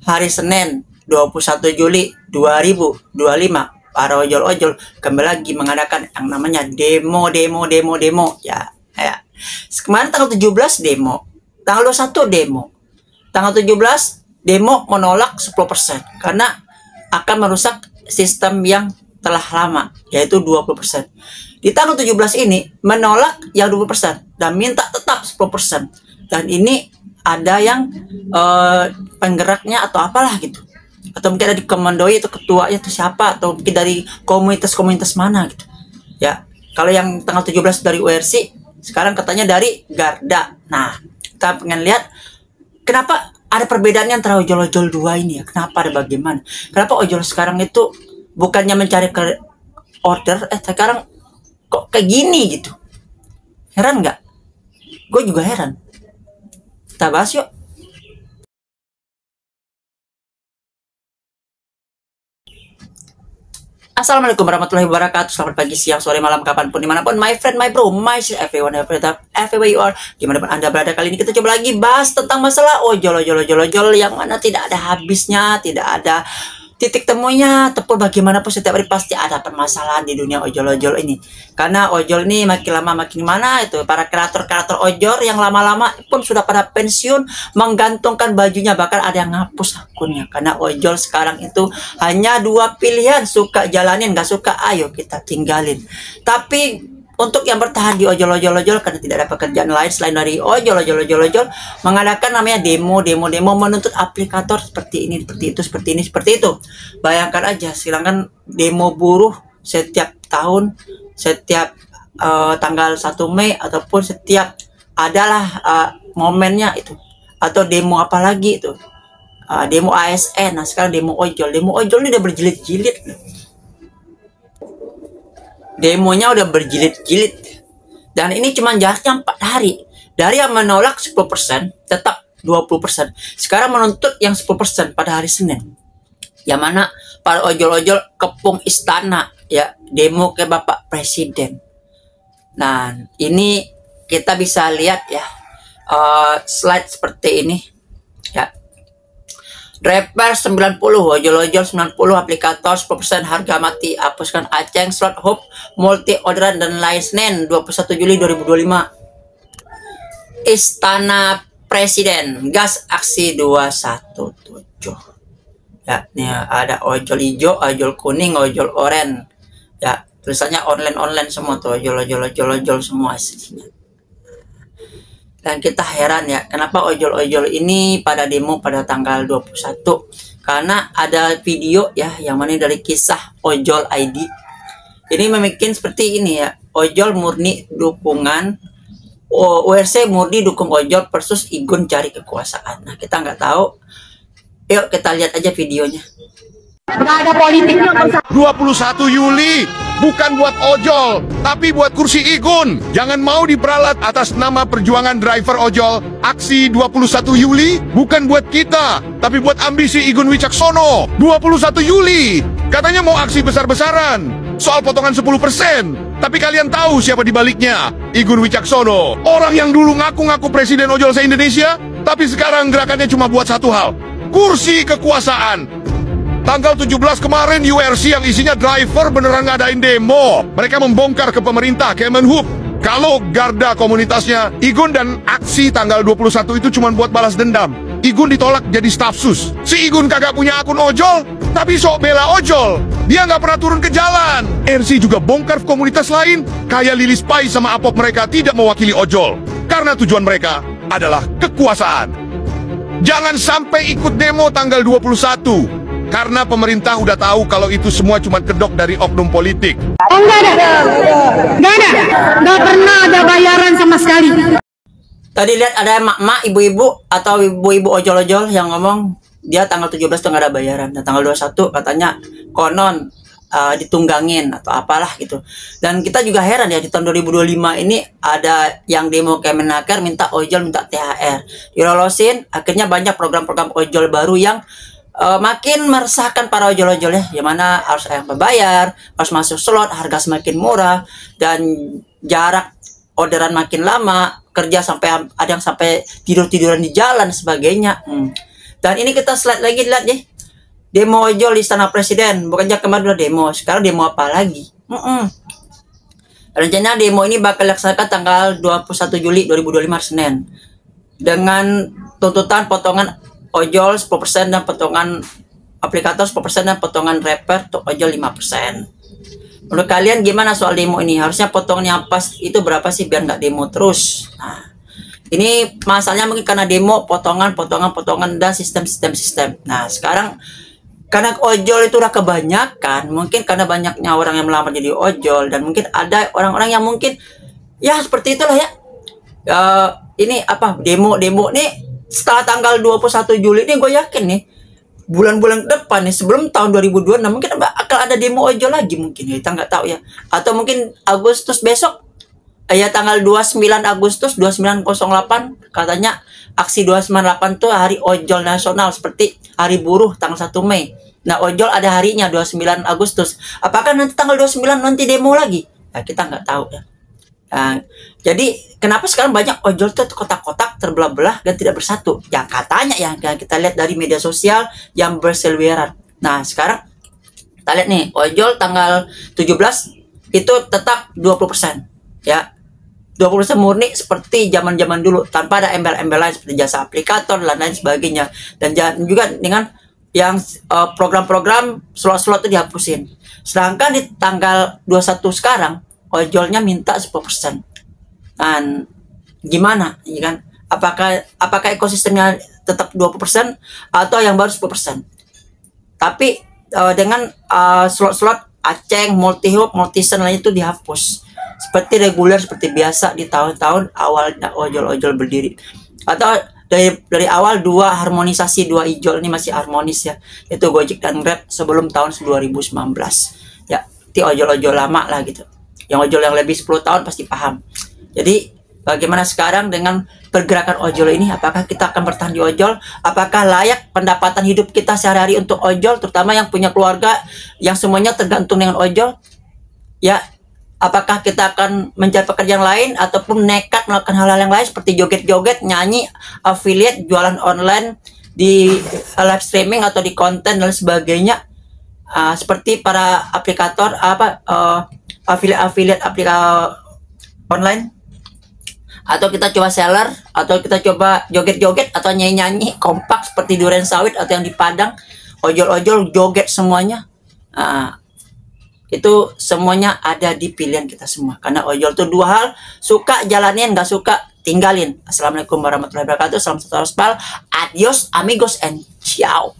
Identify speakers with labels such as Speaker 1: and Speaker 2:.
Speaker 1: hari Senin 21 Juli 2025 para ojol-ojol kembali lagi mengadakan yang namanya demo ya. Kemarin tanggal 17 demo, tanggal 21 demo, tanggal 17 demo menolak 10% karena akan merusak sistem yang telah lama, yaitu 20%. Di tanggal 17 ini menolak yang 20% dan minta tetap 10%. Dan ini ada yang penggeraknya atau apalah gitu. Atau mungkin ada di komandoi itu ketuanya itu siapa, atau mungkin dari komunitas-komunitas mana gitu. Ya, kalau yang tanggal 17 dari URC, sekarang katanya dari Garda. Nah, kita pengen lihat kenapa ada perbedaannya antara ojol-ojol dua ini ya. Kenapa ada bagaimana? Kenapa ojol sekarang itu bukannya mencari order, sekarang kok kayak gini gitu. Heran nggak? Gue juga heran. Kita bahas yuk. Assalamualaikum warahmatullahi wabarakatuh. Selamat pagi, siang, sore, malam, kapanpun, dimanapun, my friend, my bro, my sis, everyone, everywhere you are, dimanapun anda berada. Kali ini kita coba lagi bahas tentang masalah ojol yang mana tidak ada habisnya, tidak ada titik temunya. Tapi bagaimanapun setiap hari pasti ada permasalahan di dunia ojol ini. Karena ojol ini makin lama makin mana itu para kreator ojol yang lama-lama pun sudah pada pensiun, menggantungkan bajunya, bahkan ada yang ngapus akunnya. Karena ojol sekarang itu hanya dua pilihan, suka jalanin, nggak suka ayo kita tinggalin. Tapi untuk yang bertahan di ojol karena tidak ada pekerjaan lain selain dari ojol mengadakan namanya demo menuntut aplikator seperti ini, seperti itu. Bayangkan aja, silakan demo buruh setiap tahun, setiap tanggal 1 Mei ataupun setiap adalah momennya itu, atau demo apa lagi itu, demo ASN. Nah, sekarang demo ojol ini udah berjilid-jilid. Demonya udah berjilid-jilid. Dan ini cuma jaraknya 4 hari. Dari yang menolak 10% tetap 20%. Sekarang menuntut yang 10% pada hari Senin. Yang mana para ojol-ojol kepung istana ya, demo ke Bapak Presiden. Nah, ini kita bisa lihat ya, slide seperti ini ya. Driver 90, ojol 90, aplikator 10%, harga mati, hapuskan aceng, slot hub, multi orderan dan lain. Senin 21 Juli 2025 Istana Presiden, gas aksi 217 ya. Ini ada ojol hijau, ojol kuning, ojol oranye ya, tulisannya online semua tuh, ojol semua isinya. Dan kita heran ya, kenapa ojol ini pada demo pada tanggal 21. Karena ada video ya, yang mana dari kisah ojol ID. Ini membuat seperti ini ya, ojol murni dukungan, URC murni dukung ojol versus Igun cari kekuasaan. Nah, kita nggak tahu. Yuk kita lihat aja videonya.
Speaker 2: Nggak ada politik.
Speaker 3: 21 Juli bukan buat ojol, tapi buat kursi Igun. Jangan mau diperalat atas nama perjuangan driver ojol. Aksi 21 Juli bukan buat kita, tapi buat ambisi Igun Wicaksono. 21 Juli katanya mau aksi besar-besaran soal potongan 10%. Tapi kalian tahu siapa dibaliknya? Igun Wicaksono. Orang yang dulu ngaku-ngaku presiden ojol se-Indonesia, tapi sekarang gerakannya cuma buat satu hal, kursi kekuasaan. Tanggal 17 kemarin URC yang isinya driver beneran ngadain demo. Mereka membongkar ke pemerintah, Kemenhub, kalau Garda komunitasnya Igun dan aksi tanggal 21 itu cuma buat balas dendam. Igun ditolak jadi staf sus. Si Igun kagak punya akun ojol, tapi sok bela ojol. Dia nggak pernah turun ke jalan. RC juga bongkar komunitas lain, kayak Lilis Pai sama Apop, mereka tidak mewakili ojol. Karena tujuan mereka adalah kekuasaan. Jangan sampai ikut demo tanggal 21. Karena pemerintah udah tahu kalau itu semua cuma kedok dari oknum politik.
Speaker 2: Enggak pernah ada bayaran sama sekali.
Speaker 1: Tadi lihat ada emak-emak, ibu-ibu atau ibu-ibu ojol yang ngomong dia tanggal 17 tuh nggak ada bayaran. Dan tanggal 21 katanya konon ditunggangin atau apalah gitu. Dan kita juga heran ya, di tahun 2025 ini ada yang demo Kemenaker minta ojol, minta THR. Dilolosin, akhirnya banyak program-program ojol baru yang makin meresahkan para ojol ya, yang mana harus yang berbayar, harus masuk slot, harga semakin murah, dan jarak orderan makin lama, kerja sampai ada yang sampai tiduran di jalan sebagainya. Dan ini kita slide lagi, lihat deh. Demo ojol di Istana Presiden. Bukannya kemarin udah demo, sekarang demo apa lagi? Rencana demo ini bakal dilaksanakan tanggal 21 Juli 2025 hari Senin. Dengan tuntutan potongan ojol 10% dan potongan aplikator 10% dan potongan rapper untuk ojol 5%. Menurut kalian gimana soal demo ini? Harusnya potongan yang pas itu berapa sih biar nggak demo terus? Nah, ini masalahnya mungkin karena demo, potongan dan sistem. Nah, sekarang karena ojol itu udah kebanyakan, mungkin karena banyaknya orang yang melamar jadi ojol, dan mungkin ada orang-orang yang mungkin ya seperti itulah ya. Ini apa demo nih setelah tanggal 21 Juli nih, gue yakin nih bulan-bulan depan nih sebelum tahun 2026 mungkin akan ada demo ojol lagi, mungkin ya, kita nggak tahu ya. Atau mungkin Agustus besok ya, tanggal 29 Agustus 2908 katanya aksi 298 tuh hari ojol nasional seperti hari buruh tanggal 1 Mei. Nah, ojol ada harinya 29 Agustus. Apakah nanti tanggal 29 nanti demo lagi? Ya, kita nggak tahu ya. Nah, jadi kenapa sekarang banyak ojol tuh kotak-kotak terbelah-belah dan tidak bersatu? Ya katanya ya kita lihat dari media sosial yang berseliweran. Nah, sekarang kita lihat nih ojol tanggal 17 itu tetap 20%. Ya. 20% murni seperti zaman-zaman dulu tanpa ada embel-embel lain seperti jasa aplikator dan lain sebagainya, dan juga dengan yang program-program slot-slot itu dihapusin. Sedangkan di tanggal 21 sekarang ojolnya minta 10%. Dan gimana ya kan? Apakah ekosistemnya tetap 20% atau yang baru 10%? Tapi dengan slot-slot aceng, multi-hub, multi-sen lain itu dihapus. Seperti reguler seperti biasa di tahun-tahun awalnya ojol-ojol berdiri. Atau dari awal harmonisasi dua ojol ini masih harmonis ya, yaitu Gojek dan Grab sebelum tahun 2019. Ya, itu ojol-ojol lama lah gitu. Yang ojol yang lebih 10 tahun pasti paham. Jadi bagaimana sekarang dengan pergerakan ojol ini? Apakah kita akan bertahan di ojol? Apakah layak pendapatan hidup kita sehari-hari untuk ojol, terutama yang punya keluarga yang semuanya tergantung dengan ojol? Ya, apakah kita akan mencari pekerjaan lain ataupun nekat melakukan hal-hal yang lain seperti joget-joget, nyanyi, affiliate, jualan online di live streaming atau di konten dan sebagainya, seperti para aplikator affiliate online, atau kita coba seller, atau kita coba joget-joget atau nyanyi-nyanyi kompak seperti Duren Sawit atau yang di Padang, ojol-ojol joget semuanya. Itu semuanya ada di pilihan kita semua. Karena ojol itu dua hal, suka jalanin, nggak suka tinggalin. Assalamualaikum warahmatullahi wabarakatuh. Salam satu aspal. Adios amigos and ciao.